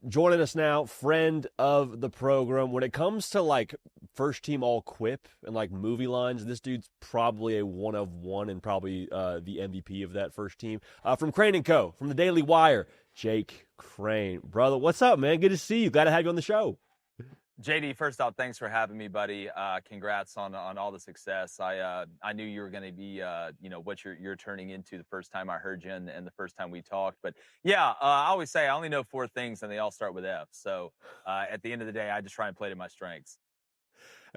Joining us now, friend of the program. When it comes to like first team all quip and like movie lines, this dude's probably a one of one and probably the MVP of that first team. From Crain Co., from the Daily Wire, Jake Crain. Brother, what's up, man? Good to see you. Glad to have you on the show. JD, first off, thanks for having me, buddy. Congrats on all the success. I knew you were going to be, what you're turning into the first time I heard you and the first time we talked. But yeah, I always say I only know 4 things and they all start with F. So at the end of the day, I just try and play to my strengths.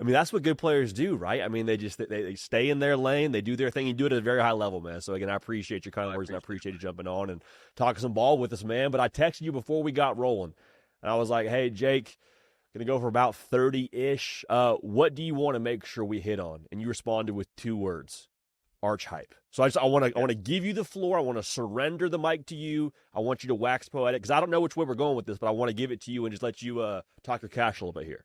I mean, that's what good players do, right? I mean, they stay in their lane, they do their thing, you do it at a very high level, man. So again, I appreciate your kind words and I appreciate you jumping on and talking some ball with us, man. But I texted you before we got rolling, and I was like, "Hey, Jake, going to go for about 30-ish. What do you want to make sure we hit on?" And you responded with 2 words: arch hype. So I want to give you the floor. I want to surrender the mic to you. I want you to wax poetic because I don't know which way we're going with this, but I want to give it to you and just let you talk your cash a little bit here.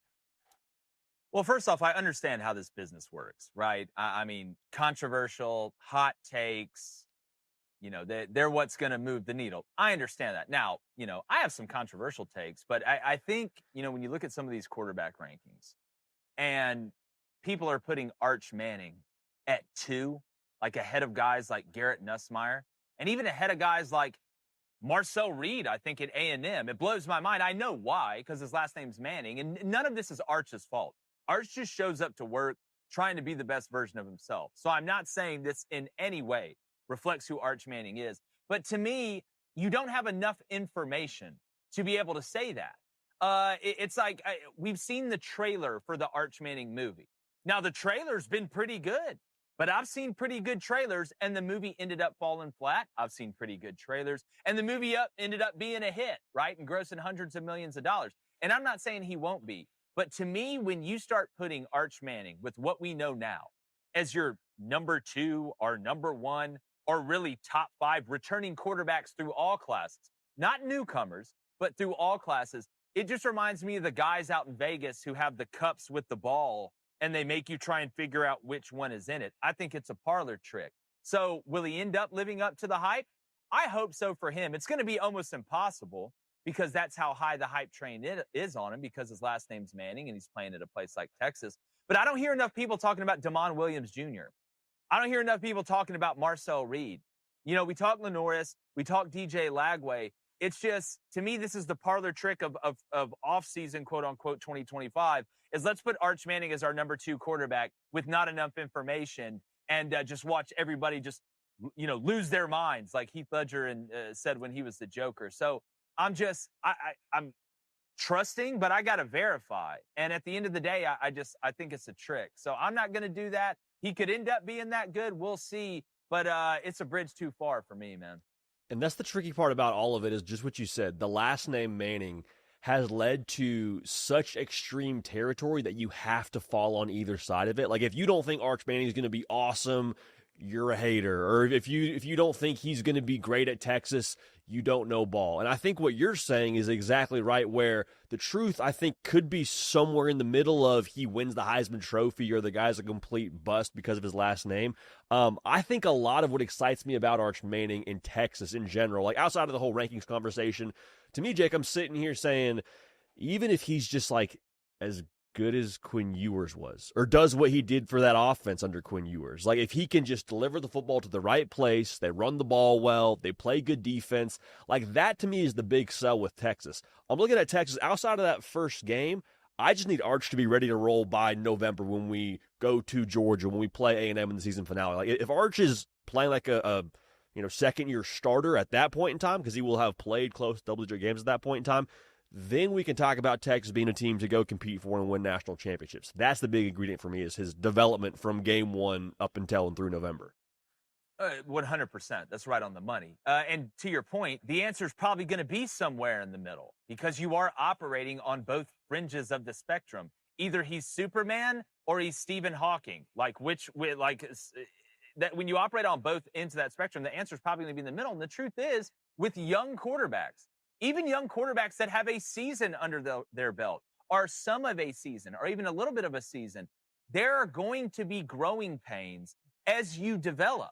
Well, first off, I understand how this business works, right? I mean, controversial, hot takes, they're what's going to move the needle. I understand that. Now, I have some controversial takes, but I think, when you look at some of these quarterback rankings and people are putting Arch Manning at 2, like ahead of guys like Garrett Nussmeier, and even ahead of guys like Marcel Reed, I think, at A&M. It blows my mind. I know why, because his last name's Manning, and none of this is Arch's fault. Arch just shows up to work trying to be the best version of himself. So I'm not saying this in any way reflects who Arch Manning is. But to me, you don't have enough information to be able to say that. It's like we've seen the trailer for the Arch Manning movie. Now, the trailer's been pretty good, but I've seen pretty good trailers, and the movie ended up falling flat. I've seen pretty good trailers, and the movie ended up being a hit, right, and grossing hundreds of millions of dollars. And I'm not saying he won't be. But to me, when you start putting Arch Manning with what we know now as your number 2 or number 1 or really top 5 returning quarterbacks through all classes, not newcomers, but through all classes, it just reminds me of the guys out in Vegas who have the cups with the ball and they make you try and figure out which one is in it. I think it's a parlor trick. So will he end up living up to the hype? I hope so for him. It's going to be almost impossible, because that's how high the hype train is on him, because his last name's Manning and he's playing at a place like Texas. But I don't hear enough people talking about Damon Williams Jr. I don't hear enough people talking about Marcel Reed. We talk Lenoris, we talk DJ Lagway. It's just, to me, this is the parlor trick of off-season, quote-unquote, 2025, is let's put Arch Manning as our number 2 quarterback with not enough information and just watch everybody just, lose their minds, like Heath Ledger said when he was the Joker. So I'm trusting, but I got to verify. And at the end of the day, I think it's a trick. So I'm not going to do that. He could end up being that good. We'll see. But it's a bridge too far for me, man. And that's the tricky part about all of it, is just what you said. The last name Manning has led to such extreme territory that you have to fall on either side of it. Like, if you don't think Arch Manning is going to be awesome, you're a hater. Or if you don't think he's going to be great at Texas, you don't know ball. And I think what you're saying is exactly right, where the truth, I think, could be somewhere in the middle of he wins the Heisman Trophy or the guy's a complete bust because of his last name. I think a lot of what excites me about Arch Manning in Texas in general, like outside of the whole rankings conversation, to me, Jake, I'm sitting here saying, even if he's just like as good as Quinn Ewers was, or does what he did for that offense under Quinn Ewers, like if he can just deliver the football to the right place, they run the ball well, they play good defense, like that to me is the big sell with Texas. I'm looking at Texas outside of that first game. I just need Arch to be ready to roll by November when we go to Georgia, when we play A&M in the season finale. Like if Arch is playing like a second-year starter at that point in time, because he will have played close double-digit games at that point in time, then we can talk about Texas being a team to go compete for and win national championships. That's the big ingredient for me, is his development from game 1 up until and through November. 100%. That's right on the money. And to your point, the answer is probably going to be somewhere in the middle, because you are operating on both fringes of the spectrum. Either he's Superman or he's Stephen Hawking. That when you operate on both ends of that spectrum, the answer is probably going to be in the middle. And the truth is, with young quarterbacks, even young quarterbacks that have a season under their belt, or some of a season, or even a little bit of a season, there are going to be growing pains as you develop.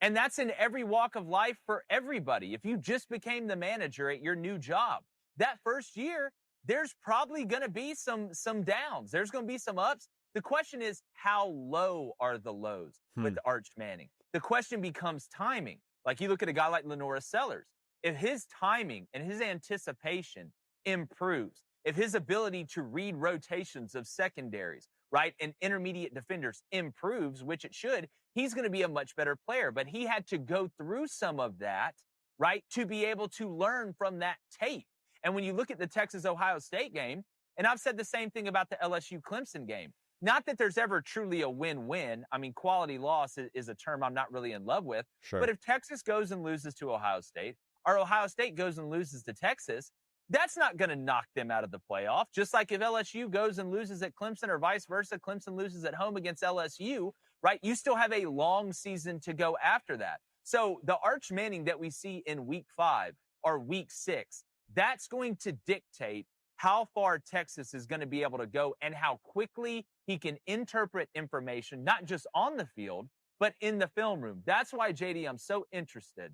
And that's in every walk of life for everybody. If you just became the manager at your new job, that first year, there's probably going to be some downs. There's going to be some ups. The question is, how low are the lows with Arch Manning? The question becomes timing. Like you look at a guy like Lenora Sellers. If his timing and his anticipation improves, if his ability to read rotations of secondaries, right, and intermediate defenders improves, which it should, he's going to be a much better player. But he had to go through some of that, right, to be able to learn from that tape. And when you look at the Texas-Ohio State game, and I've said the same thing about the LSU-Clemson game, not that there's ever truly a win-win. I mean, quality loss is a term I'm not really in love with. Sure. But if Texas goes and loses to Ohio State, or Ohio State goes and loses to Texas, that's not going to knock them out of the playoff. Just like if LSU goes and loses at Clemson or vice versa, Clemson loses at home against LSU, right? You still have a long season to go after that. So the Arch Manning that we see in week 5 or week 6, that's going to dictate how far Texas is going to be able to go and how quickly he can interpret information, not just on the field, but in the film room. That's why, JD, I'm so interested.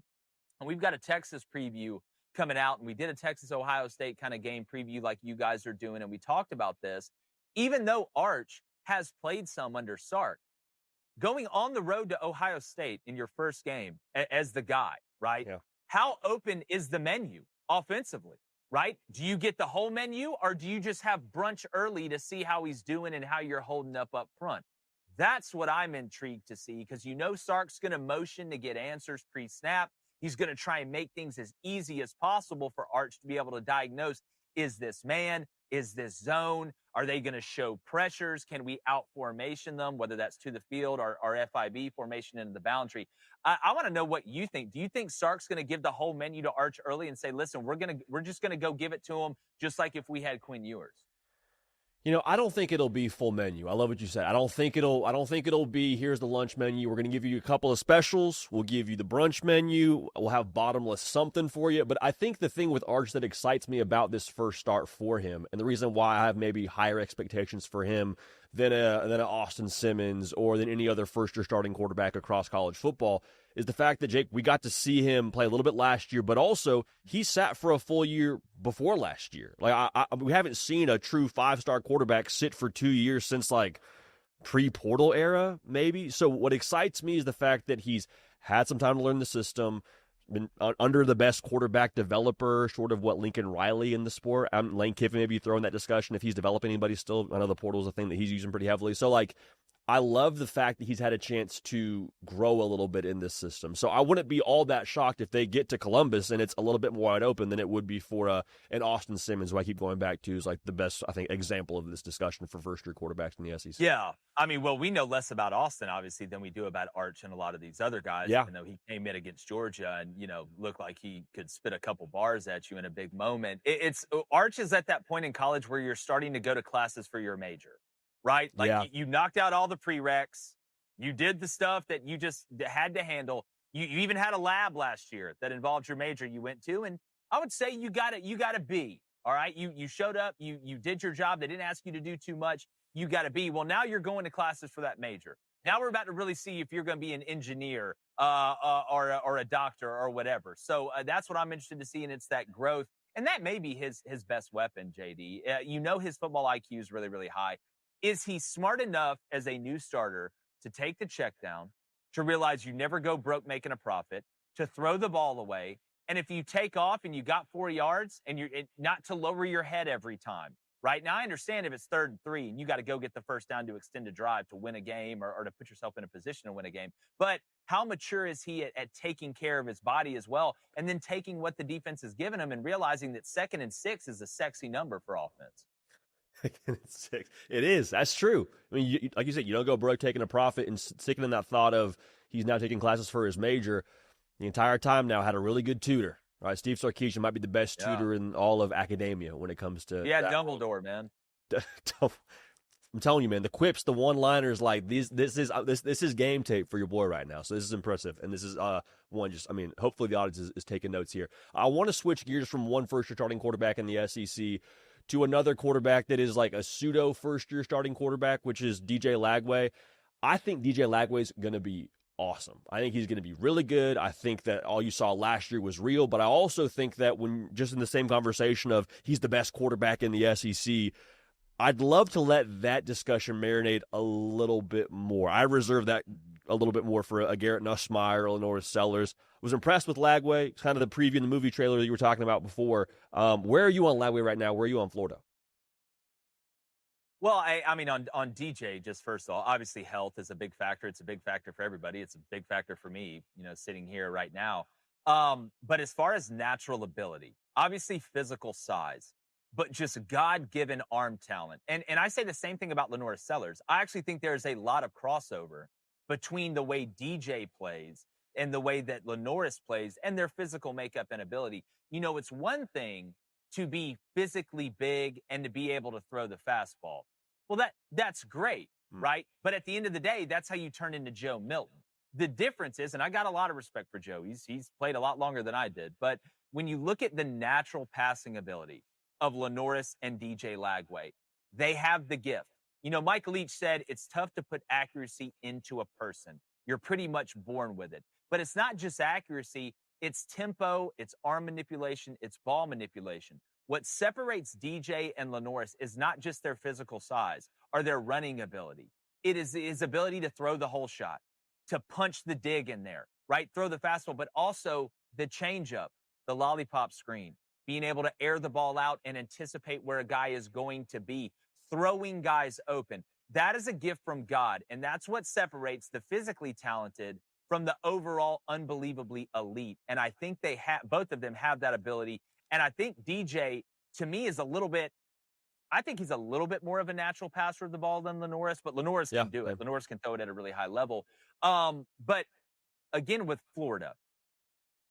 And we've got a Texas preview coming out, and we did a Texas-Ohio State kind of game preview like you guys are doing, and we talked about this. Even though Arch has played some under Sark, going on the road to Ohio State in your first game as the guy, right? Yeah. How open is the menu offensively, right? Do you get the whole menu, or do you just have brunch early to see how he's doing and how you're holding up front? That's what I'm intrigued to see, because you know Sark's going to motion to get answers pre-snap. He's going to try and make things as easy as possible for Arch to be able to diagnose, is this man? Is this zone? Are they going to show pressures? Can we out-formation them, whether that's to the field or FIB formation into the boundary? I want to know what you think. Do you think Sark's going to give the whole menu to Arch early and say, listen, we're just going to go give it to him just like if we had Quinn Ewers? You know, I don't think it'll be full menu. I love what you said. I don't think it'll be, here's the lunch menu. We're going to give you a couple of specials. We'll give you the brunch menu. We'll have bottomless something for you. But I think the thing with Arch that excites me about this first start for him, and the reason why I have maybe higher expectations for him than a Austin Simmons or than any other first-year starting quarterback across college football, is the fact that, Jake, we got to see him play a little bit last year, but also he sat for a full year before last year. Like we haven't seen a true 5-star quarterback sit for 2 years since like pre-portal era, maybe. So what excites me is the fact that he's had some time to learn the system, been under the best quarterback developer, short of what Lincoln Riley in the sport. Lane Kiffin maybe throwing that discussion if he's developing anybody still. I know the portal is a thing that he's using pretty heavily. So like, I love the fact that he's had a chance to grow a little bit in this system. So I wouldn't be all that shocked if they get to Columbus and it's a little bit more wide open than it would be for an Austin Simmons, who I keep going back to is like the best, I think, example of this discussion for first-year quarterbacks in the SEC. Yeah. I mean, well, we know less about Austin, obviously, than we do about Arch and a lot of these other guys. Yeah. Even though he came in against Georgia and, you know, looked like he could spit a couple bars at you in a big moment. Arch is at that point in college where you're starting to go to classes for your major. Right? Like you knocked out all the prereqs. You did the stuff that you just had to handle. You even had a lab last year that involved your major you went to. And I would say you got a B. All right. You showed up. You did your job. They didn't ask you to do too much. You got a B. Well, now you're going to classes for that major. Now we're about to really see if you're going to be an engineer or a doctor or whatever. So that's what I'm interested to see. And it's that growth. And that may be his best weapon, JD. You know, his football IQ is really, really high. Is he smart enough as a new starter to take the check down, to realize you never go broke making a profit, to throw the ball away, and if you take off and you got 4 yards, and not to lower your head every time, right? Now, I understand if it's 3rd and 3 and you got to go get the first down to extend a drive to win a game or to put yourself in a position to win a game, but how mature is he at taking care of his body as well, and then taking what the defense has given him and realizing that 2nd and 6 is a sexy number for offense? It is. That's true. I mean, like you said, you don't go broke taking a profit and sticking in that thought of he's now taking classes for his major. The entire time now had a really good tutor. Right, Steve Sarkisian might be the best tutor in all of academia when it comes to Dumbledore, man. I'm telling you, man, the quips, the one-liners, like this is game tape for your boy right now. So this is impressive, and this is one. Just, I mean, hopefully the audience is taking notes here. I want to switch gears from one first-year starting quarterback in the SEC to another quarterback that is like a pseudo first-year starting quarterback, which is DJ Lagway. I think DJ Lagway is going to be awesome. I think he's going to be really good. I think that all you saw last year was real, but I also think that when just in the same conversation of he's the best quarterback in the SEC, I'd love to let that discussion marinate a little bit more. I reserve that a little bit more for a Garrett Nussmeier or Lenore Sellers. Was impressed with Lagway, kind of the preview in the movie trailer that you were talking about before. Where are you on Lagway right now? Where are you on Florida? Well, I mean, on DJ, just first of all, obviously health is a big factor. It's a big factor for everybody. It's a big factor for me, sitting here right now. But as far as natural ability, obviously physical size, but just God-given arm talent. And I say the same thing about Lenore Sellers. I actually think there's a lot of crossover between the way DJ plays and the way that Lenoris plays and their physical makeup and ability. It's one thing to be physically big and to be able to throw the fastball. Well, that's great, right? But at the end of the day, that's how you turn into Joe Milton. The difference is, and I got a lot of respect for Joe. He's played a lot longer than I did. But when you look at the natural passing ability of Lenoris and DJ Lagway, they have the gift. Mike Leach said it's tough to put accuracy into a person. You're pretty much born with it. But it's not just accuracy. It's tempo, it's arm manipulation, it's ball manipulation. What separates DJ and Lenoris is not just their physical size or their running ability. It is his ability to throw the whole shot, to punch the dig in there, right? Throw the fastball, but also the changeup, the lollipop screen, being able to air the ball out and anticipate where a guy is going to be, throwing guys open. That is a gift from God, and that's what separates the physically talented from the overall unbelievably elite. And I think both of them have that ability. And I think DJ, to me, he's a little bit more of a natural passer of the ball than Lenoris, but Lenoris can do it. Lenoris can throw it at a really high level. But again, with Florida,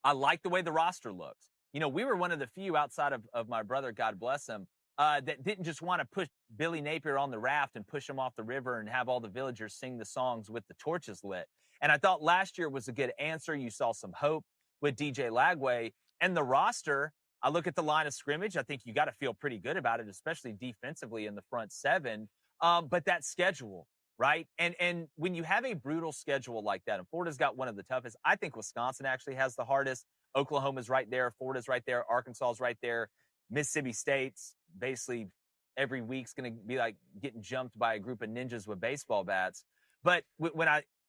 I like the way the roster looks. We were one of the few outside of my brother, God bless him, that didn't just want to push Billy Napier on the raft and push him off the river and have all the villagers sing the songs with the torches lit. And I thought last year was a good answer. You saw some hope with DJ Lagway. And the roster, I look at the line of scrimmage. I think you got to feel pretty good about it, especially defensively in the front seven. But that schedule, right? And when you have a brutal schedule like that, and Florida's got one of the toughest, I think Wisconsin actually has the hardest. Oklahoma's right there. Florida's right there. Arkansas's right there. Mississippi State's basically every week's going to be like getting jumped by a group of ninjas with baseball bats. But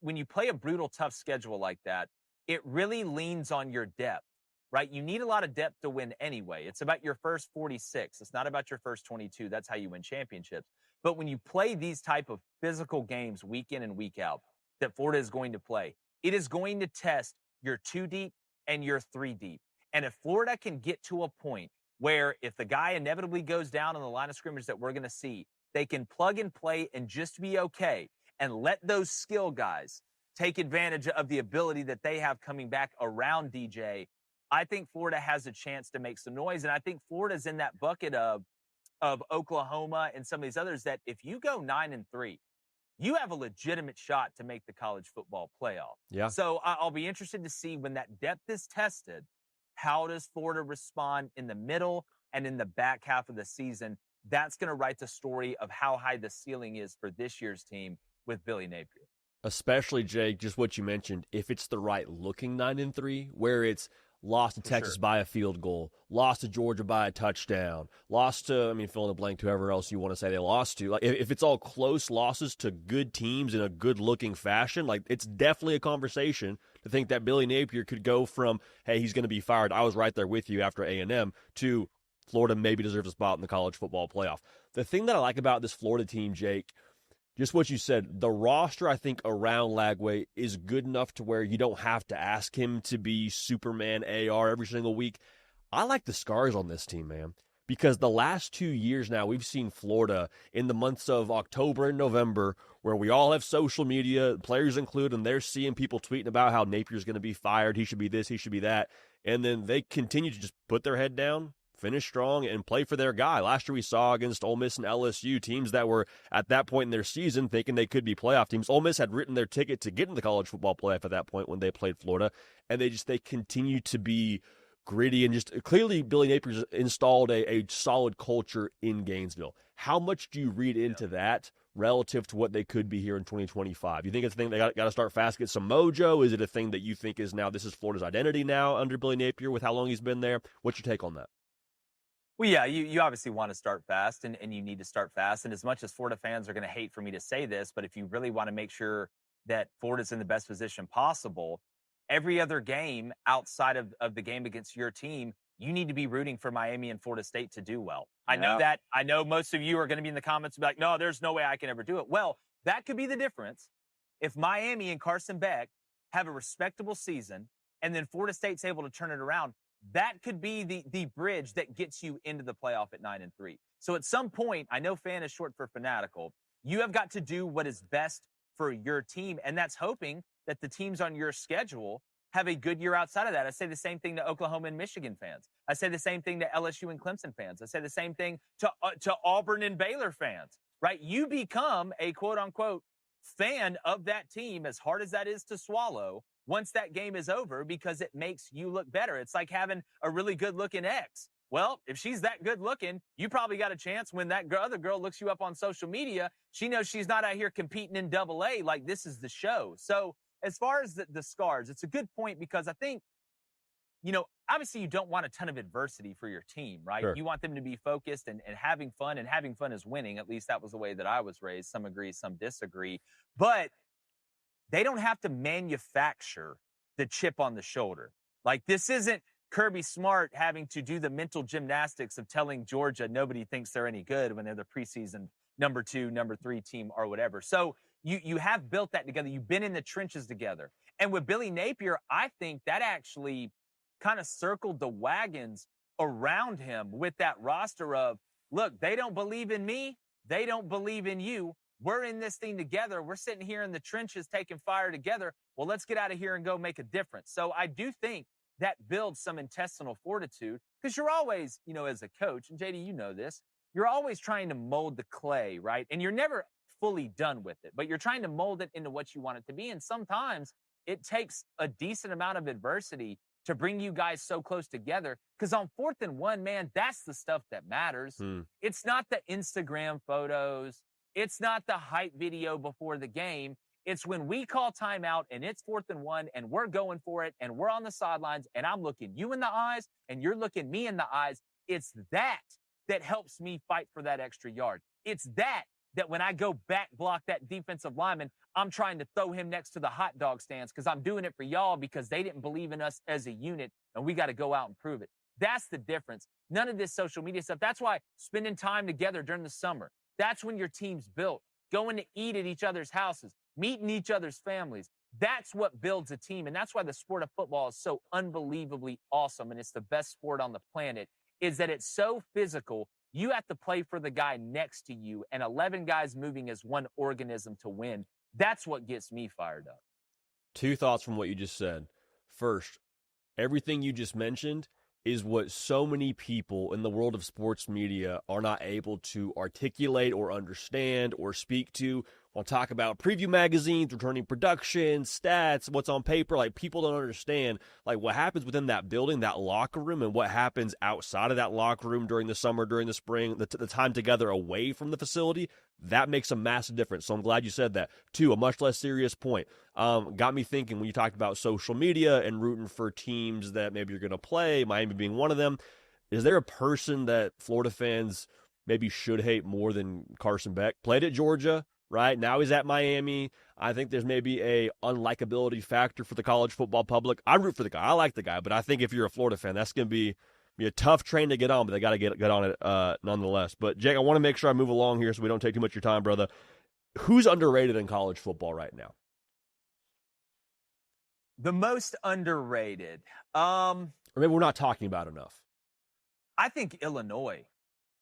when you play a brutal, tough schedule like that, it really leans on your depth, right? You need a lot of depth to win anyway. It's about your first 46. It's not about your first 22. That's how you win championships. But when you play these type of physical games week in and week out that Florida is going to play, it is going to test your 2 deep and your 3 deep. And if Florida can get to a point where if the guy inevitably goes down on the line of scrimmage that we're going to see, they can plug and play and just be okay and let those skill guys take advantage of the ability that they have coming back around DJ, I think Florida has a chance to make some noise. And I think Florida's in that bucket of Oklahoma and some of these others that if you go 9-3, you have a legitimate shot to make the college football playoff. Yeah. So I'll be interested to see when that depth is tested, how does Florida respond in the middle and in the back half of the season? That's going to write the story of how high the ceiling is for this year's team with Billy Napier. Especially, Jake, just what you mentioned, if it's the right looking 9-3, where it's lost to Texas by a field goal, lost to Georgia by a touchdown, lost to, fill in the blank, whoever else you want to say they lost to. Like, if it's all close losses to good teams in a good-looking fashion, like, it's definitely a conversation to think that Billy Napier could go from, hey, he's going to be fired, I was right there with you after A&M, to Florida maybe deserves a spot in the college football playoff. The thing that I like about this Florida team, Jake, just what you said, the roster, I think, around Lagway is good enough to where you don't have to ask him to be Superman AR every single week. I like the scars on this team, man, because the last 2 years now, we've seen Florida in the months of October and November, where we all have social media, players included, and they're seeing people tweeting about how Napier's going to be fired, he should be this, he should be that, and then they continue to just put their head down, finish strong, and play for their guy. Last year we saw against Ole Miss and LSU, teams that were at that point in their season thinking they could be playoff teams. Ole Miss had written their ticket to get in the college football playoff at that point when they played Florida, and they continue to be gritty, and just clearly Billy Napier's installed a solid culture in Gainesville. How much do you read into that relative to what they could be here in 2025? You think it's a thing they got to start fast, get some mojo? Is it a thing that you think is now this is Florida's identity now under Billy Napier with how long he's been there? What's your take on that? Well, yeah, you obviously want to start fast, and you need to start fast. And as much as Florida fans are going to hate for me to say this, but if you really want to make sure that Florida's in the best position possible, every other game outside of the game against your team, you need to be rooting for Miami and Florida State to do well. I know that. I know most of you are going to be in the comments and be like, no, there's no way I can ever do it. Well, that could be the difference. If Miami and Carson Beck have a respectable season and then Florida State's able to turn it around, that could be the bridge that gets you into the playoff at 9-3. So at some point, I know fan is short for fanatical. You have got to do what is best for your team. And that's hoping that the teams on your schedule have a good year outside of that. I say the same thing to Oklahoma and Michigan fans. I say the same thing to LSU and Clemson fans. I say the same thing to Auburn and Baylor fans, right? You become a quote unquote fan of that team, as hard as that is to swallow, once that game is over, because it makes you look better. It's like having a really good looking ex. Well, if she's that good looking, you probably got a chance when that other girl looks you up on social media. She knows she's not out here competing in AA, like this is the show. So as far as the scars, it's a good point, because I think, obviously you don't want a ton of adversity for your team, right? Sure. You want them to be focused and having fun, and having fun is winning. At least that was the way that I was raised. Some agree, some disagree. But they don't have to manufacture the chip on the shoulder. Like, this isn't Kirby Smart having to do the mental gymnastics of telling Georgia nobody thinks they're any good when they're the preseason number 2, number 3 team or whatever. So you have built that together. You've been in the trenches together. And with Billy Napier, I think that actually kind of circled the wagons around him with that roster of, look, they don't believe in me. They don't believe in you. We're in this thing together. We're sitting here in the trenches taking fire together. Well, let's get out of here and go make a difference. So I do think that builds some intestinal fortitude, because you're always, as a coach, and JD, you know this, you're always trying to mold the clay, right? And you're never fully done with it, but you're trying to mold it into what you want it to be. And sometimes it takes a decent amount of adversity to bring you guys so close together, because on 4th and 1, man, that's the stuff that matters. It's not the Instagram photos. It's not the hype video before the game. It's when we call timeout and it's 4th and 1 and we're going for it and we're on the sidelines and I'm looking you in the eyes and you're looking me in the eyes. It's that helps me fight for that extra yard. It's that when I go back block that defensive lineman, I'm trying to throw him next to the hot dog stands, because I'm doing it for y'all because they didn't believe in us as a unit, and we got to go out and prove it. That's the difference. None of this social media stuff. That's why spending time together during the summer, that's when your team's built. Going to eat at each other's houses, meeting each other's families. That's what builds a team. And that's why the sport of football is so unbelievably awesome. And it's the best sport on the planet, is that it's so physical. You have to play for the guy next to you, and 11 guys moving as one organism to win. That's what gets me fired up. 2 thoughts from what you just said. First, everything you just mentioned is what so many people in the world of sports media are not able to articulate or understand or speak to. We'll talk about preview magazines, returning production, stats, what's on paper. Like, people don't understand what happens within that building, that locker room, and what happens outside of that locker room during the summer, during the spring, the time together away from the facility. That makes a massive difference. So I'm glad you said that. 2, a much less serious point. Got me thinking when you talked about social media and rooting for teams that maybe you're going to play, Miami being one of them. Is there a person that Florida fans maybe should hate more than Carson Beck? Played at Georgia, right? Now he's at Miami. I think there's maybe a unlikability factor for the college football public. I root for the guy. I like the guy, but I think if you're a Florida fan, that's going to be a tough train to get on, but they got to get on it nonetheless. But, Jake, I want to make sure I move along here so we don't take too much of your time, brother. Who's underrated in college football right now? The most underrated. Or maybe we're not talking about enough. I think Illinois.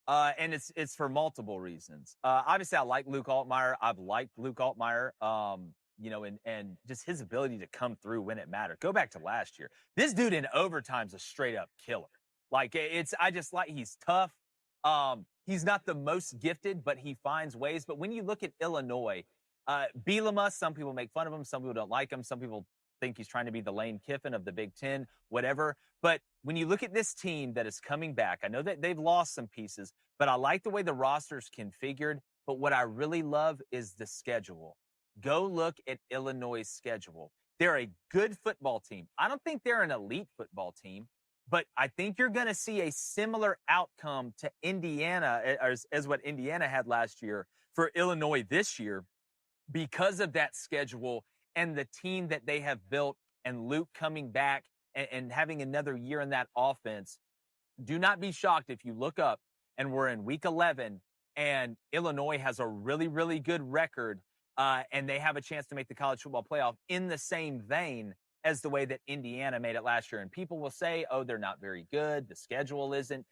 And it's for multiple reasons. Obviously, I like Luke Altmaier. I've liked Luke Altmaier, and just his ability to come through when it mattered. Go back to last year. This dude in overtime's a straight-up killer. He's tough. He's not the most gifted, but he finds ways. But when you look at Illinois, Bielema, some people make fun of him. Some people don't like him. Some people think he's trying to be the Lane Kiffin of the Big Ten, whatever. But when you look at this team that is coming back, I know that they've lost some pieces, but I like the way the roster's configured. But what I really love is the schedule. Go look at Illinois' schedule. They're a good football team. I don't think they're an elite football team, but I think you're going to see a similar outcome to Indiana as what Indiana had last year for Illinois this year because of that schedule and the team that they have built and Luke coming back and having another year in that offense. Do not be shocked if you look up and we're in week 11 and Illinois has a really, really good record and they have a chance to make the college football playoff in the same vein as the way that Indiana made it last year. And people will say, oh, they're not very good. The schedule isn't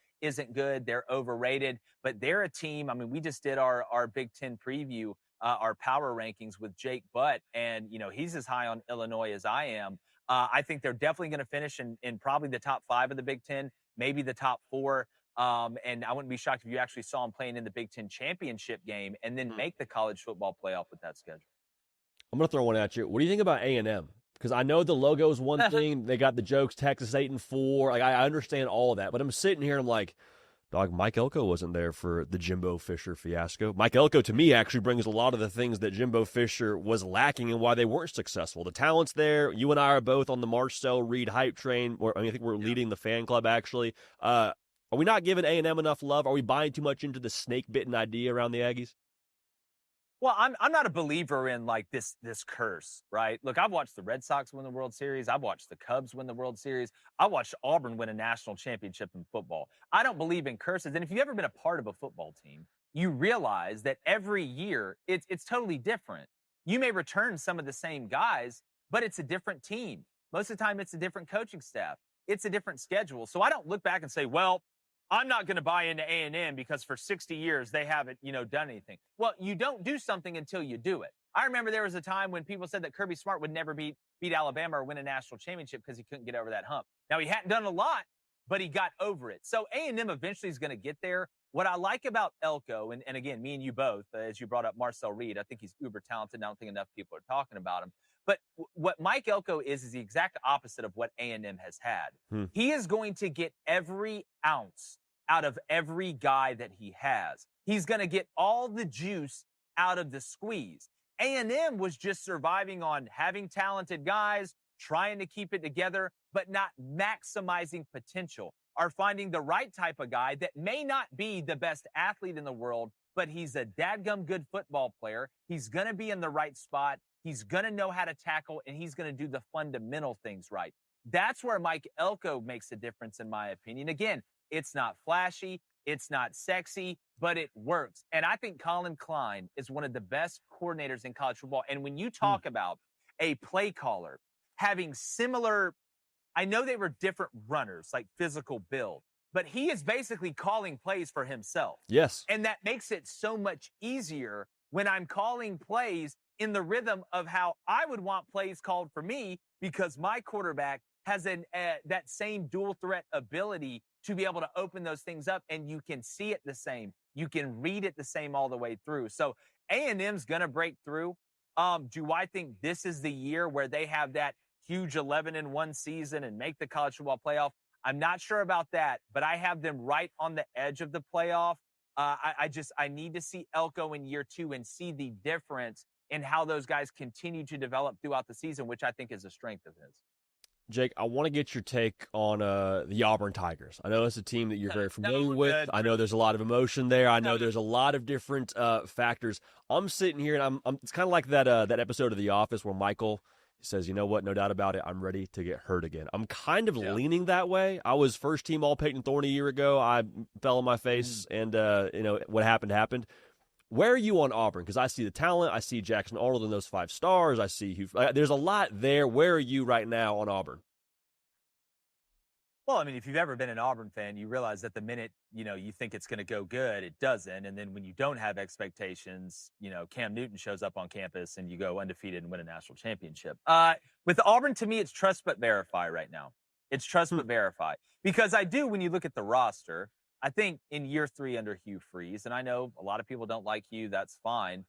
good. They're overrated. But they're a team. I mean, we just did our Big Ten preview, our power rankings with Jake Butt. And, you know, he's as high on Illinois as I am. I think they're definitely going to finish in probably the top 5 of the Big Ten, maybe the top 4. And I wouldn't be shocked if you actually saw him playing in the Big Ten championship game and then make the college football playoff with that schedule. I'm going to throw one at you. What do you think about A&M? Because I know the logo is one thing. They got the jokes, Texas 8-4. Like I understand all of that. But I'm sitting here and I'm like, dog, Mike Elko wasn't there for the Jimbo Fisher fiasco. Mike Elko, to me, actually brings a lot of the things that Jimbo Fisher was lacking and why they weren't successful. The talent's there. You and I are both on the Marcel Reed hype train. I think we're leading the fan club, actually. Are we not giving A&M enough love? Are we buying too much into the snake-bitten idea around the Aggies? Well, I'm not a believer in like this curse, right? Look, I've watched the Red Sox win the World Series. I've watched the Cubs win the World Series. I watched Auburn win a national championship in football. I don't believe in curses. And if you've ever been a part of a football team, you realize that every year it's totally different. You may return some of the same guys, but it's a different team. Most of the time, it's a different coaching staff. It's a different schedule. So I don't look back and say, well, I'm not going to buy into A&M because for 60 years they haven't, done anything. Well, you don't do something until you do it. I remember there was a time when people said that Kirby Smart would never beat Alabama or win a national championship because he couldn't get over that hump. Now, he hadn't done a lot, but he got over it. So A&M eventually is going to get there. What I like about Elko, and again, me and you both, as you brought up Marcel Reed, I think he's uber talented. I don't think enough people are talking about him. But what Mike Elko is the exact opposite of what A&M has had. He is going to get every ounce out of every guy that he has. He's going to get all the juice out of the squeeze. A&M was just surviving on having talented guys, trying to keep it together, but not maximizing potential, or finding the right type of guy that may not be the best athlete in the world, but he's a dadgum good football player. He's going to be in the right spot. He's going to know how to tackle, and he's going to do the fundamental things right. That's where Mike Elko makes a difference, in my opinion. Again, it's not flashy, it's not sexy, but it works. And I think Colin Klein is one of the best coordinators in college football. And when you talk about a play caller having similar, I know they were different runners, like physical build, but he is basically calling plays for himself. Yes. And that makes it so much easier when I'm calling plays in the rhythm of how I would want plays called for me, because my quarterback has that same dual threat ability to be able to open those things up, and you can see it the same. You can read it the same all the way through. So A&M's going to break through. Do I think this is the year where they have that huge 11-1 season and make the college football playoff? I'm not sure about that, but I have them right on the edge of the playoff. I need to see Elko in year 2 and see the difference in how those guys continue to develop throughout the season, which I think is a strength of his. Jake, I want to get your take on the Auburn Tigers. I know it's a team that you're very familiar with. I know there's a lot of emotion there. I know there's a lot of different factors. I'm sitting here, and it's kind of like that episode of The Office where Michael says, you know what, no doubt about it, I'm ready to get hurt again. I'm kind of leaning that way. I was first team All Peyton Thorne a year ago. I fell on my face, and what happened. Where are you on Auburn? Because I see the talent. I see Jackson Arnold in those 5 stars. I see there's a lot there. Where are you right now on Auburn? Well, I mean, if you've ever been an Auburn fan, you realize that the minute, you think it's going to go good, it doesn't. And then when you don't have expectations, Cam Newton shows up on campus and you go undefeated and win a national championship. With Auburn, to me, it's trust but verify right now. It's trust but verify. Because when you look at the roster, I think in year 3 under Hugh Freeze, and I know a lot of people don't like Hugh, that's fine.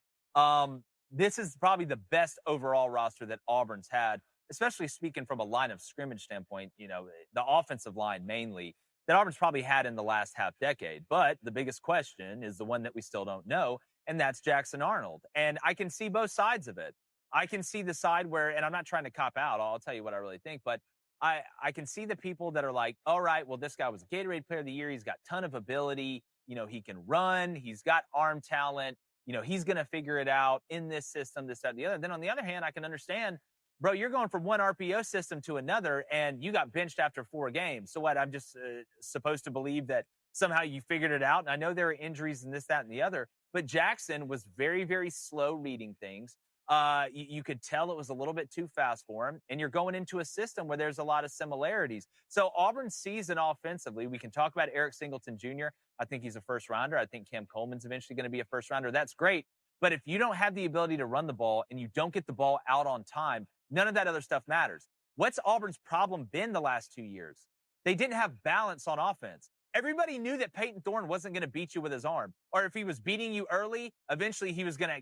This is probably the best overall roster that Auburn's had especially speaking from a line of scrimmage standpoint, the offensive line mainly, that Auburn's probably had in the last half decade. But the biggest question is the one that we still don't know, and that's Jackson Arnold. And I can see both sides of it. I can see the side where, and I'm not trying to cop out, I'll tell you what I really think, but I can see the people that are like, all right, well, this guy was a Gatorade Player of the Year. He's got a ton of ability. He can run. He's got arm talent. He's going to figure it out in this system, this, that, and the other. Then on the other hand, I can understand, bro, you're going from one RPO system to another, and you got benched after 4 games. So what, I'm just supposed to believe that somehow you figured it out? And I know there are injuries and this, that, and the other, but Jackson was very, very slow reading things. You could tell it was a little bit too fast for him, and you're going into a system where there's a lot of similarities. So Auburn's season offensively, we can talk about Eric Singleton Jr. I think he's a first rounder. I think Cam Coleman's eventually going to be a first rounder. That's great. But if you don't have the ability to run the ball and you don't get the ball out on time, none of that other stuff matters. What's Auburn's problem been the last 2 years? They didn't have balance on offense. Everybody knew that Peyton Thorne wasn't going to beat you with his arm. Or if he was beating you early, eventually he was going to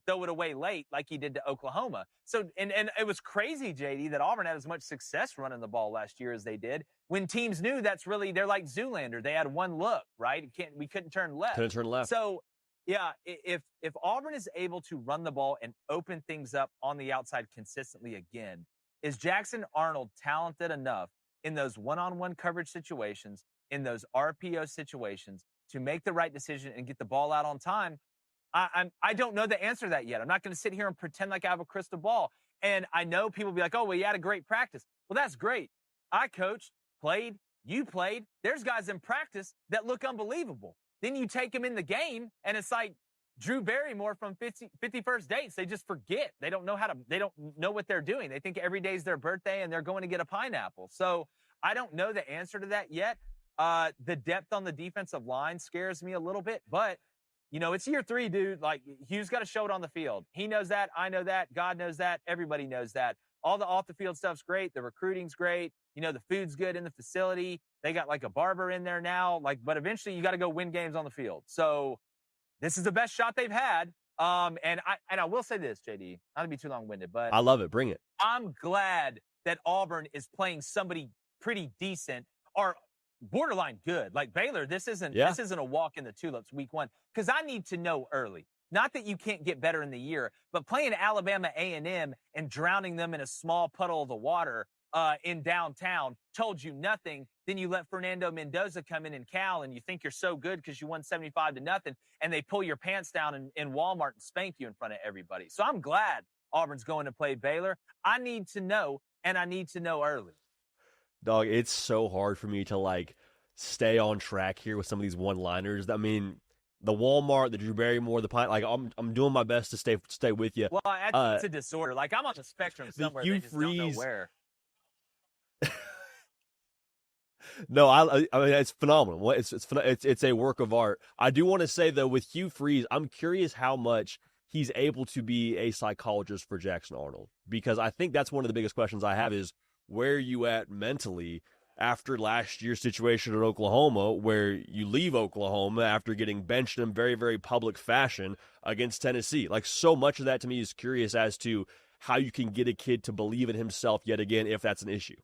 throw it away late like he did to Oklahoma. So, and it was crazy, JD, that Auburn had as much success running the ball last year as they did when teams knew they're like Zoolander. They had one look, right? We couldn't turn left. Couldn't turn left. So, yeah, if Auburn is able to run the ball and open things up on the outside consistently again, is Jackson Arnold talented enough in those one-on-one coverage situations, in those RPO situations, to make the right decision and get the ball out on time? I don't know the answer to that yet. I'm not going to sit here and pretend like I have a crystal ball. And I know people will be like, oh, well, you had a great practice. Well, that's great. I coached, played, you played. There's guys in practice that look unbelievable. Then you take them in the game, and it's like Drew Barrymore from 51st Dates. They just forget. They don't know what they're doing. They think every day is their birthday and they're going to get a pineapple. So I don't know the answer to that yet. The depth on the defensive line scares me a little bit, but it's year 3, dude. Like, Hugh's got to show it on the field. He knows that. I know that. God knows that. Everybody knows that. All the off-the-field stuff's great. The recruiting's great. The food's good in the facility. They got, like, a barber in there now. But eventually you got to go win games on the field. So this is the best shot they've had. And I will say this, JD. Not to be too long-winded, but I love it. Bring it. I'm glad that Auburn is playing somebody pretty decent or borderline good. Like Baylor, this isn't a walk in the tulips week 1, because I need to know early. Not that you can't get better in the year, but playing Alabama A&M and drowning them in a small puddle of the water in downtown told you nothing. Then you let Fernando Mendoza come in Cal, and you think you're so good because you won 75-0, and they pull your pants down in Walmart and spank you in front of everybody. So I'm glad Auburn's going to play Baylor. I need to know, and I need to know early. Dog, it's so hard for me to stay on track here with some of these one-liners. I mean, the Walmart, the Drew Barrymore, the pint. I'm doing my best to stay with you. Well, it's a disorder. I'm on the spectrum somewhere. They just don't know where. No, I mean, it's phenomenal. It's a work of art. I do want to say though, with Hugh Freeze, I'm curious how much he's able to be a psychologist for Jackson Arnold, because I think that's one of the biggest questions I have is, where are you at mentally after last year's situation at Oklahoma, where you leave Oklahoma after getting benched in very, very public fashion against Tennessee? So much of that to me is curious as to how you can get a kid to believe in himself yet again, if that's an issue.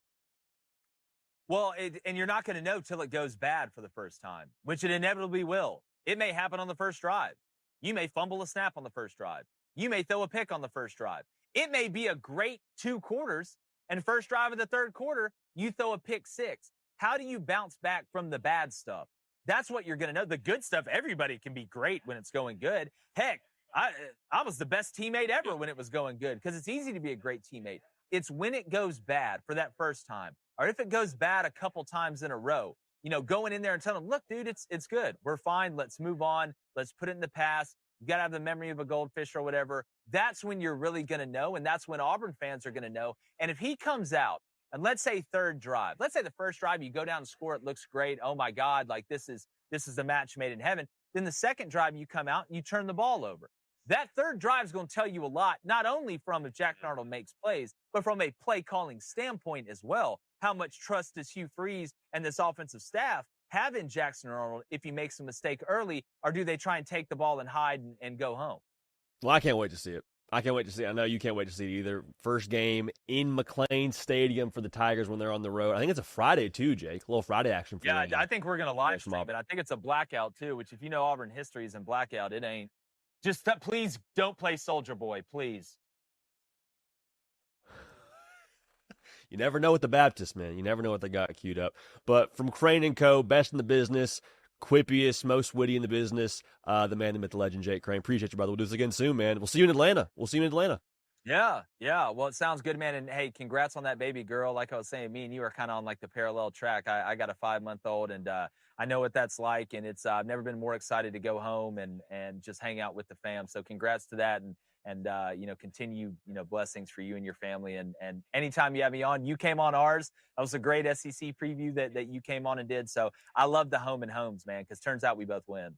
Well, and you're not going to know till it goes bad for the first time, which it inevitably will. It may happen on the first drive. You may fumble a snap on the first drive. You may throw a pick on the first drive. It may be a great 2 quarters, and first drive of the third quarter, you throw a pick 6. How do you bounce back from the bad stuff? That's what you're going to know. The good stuff, everybody can be great when it's going good. Heck, I was the best teammate ever when it was going good, because it's easy to be a great teammate. It's when it goes bad for that first time, or if it goes bad a couple times in a row, going in there and telling them, look, dude, it's good. We're fine. Let's move on. Let's put it in the past. You got to have the memory of a goldfish or whatever. That's when you're really going to know, and that's when Auburn fans are going to know. And if he comes out, and let's say third drive, let's say the first drive, you go down and score, it looks great. Oh my God, this is the match made in heaven. Then the second drive, you come out and you turn the ball over. That third drive is going to tell you a lot, not only from if Jackson Arnold makes plays, but from a play calling standpoint as well. How much trust does Hugh Freeze and this offensive staff have in Jackson Arnold if he makes a mistake early, or do they try and take the ball and hide and go home? Well, I can't wait to see it. I can't wait to see. I know you can't wait to see it either. First game in McLean Stadium for the Tigers when they're on the road. I think it's a Friday too, Jake. A little Friday action for Yeah, them. I think we're going to live stream it. I think it's a blackout too, which if you know Auburn history is in blackout, it ain't. Just please don't play Soldier Boy, please. You never know with the Baptists, man. You never know what they got queued up. But from Crain & Co., best in the business, quippiest, most witty in the business, the man, the myth, the legend, Jake Crain. Appreciate you, brother. We'll do this again soon, man. We'll see you in Atlanta. Yeah. Well, it sounds good, man. And hey, congrats on that baby girl. Like I was saying, me and you are kind of on like the parallel track. I got a 5-month-old, and I know what that's like. And it's I've never been more excited to go home and just hang out with the fam. So congrats to that, and continue blessings for you and your family. And anytime you have me on, you came on ours. That was a great SEC preview that you came on and did. So I love the home and homes, man, because turns out we both win.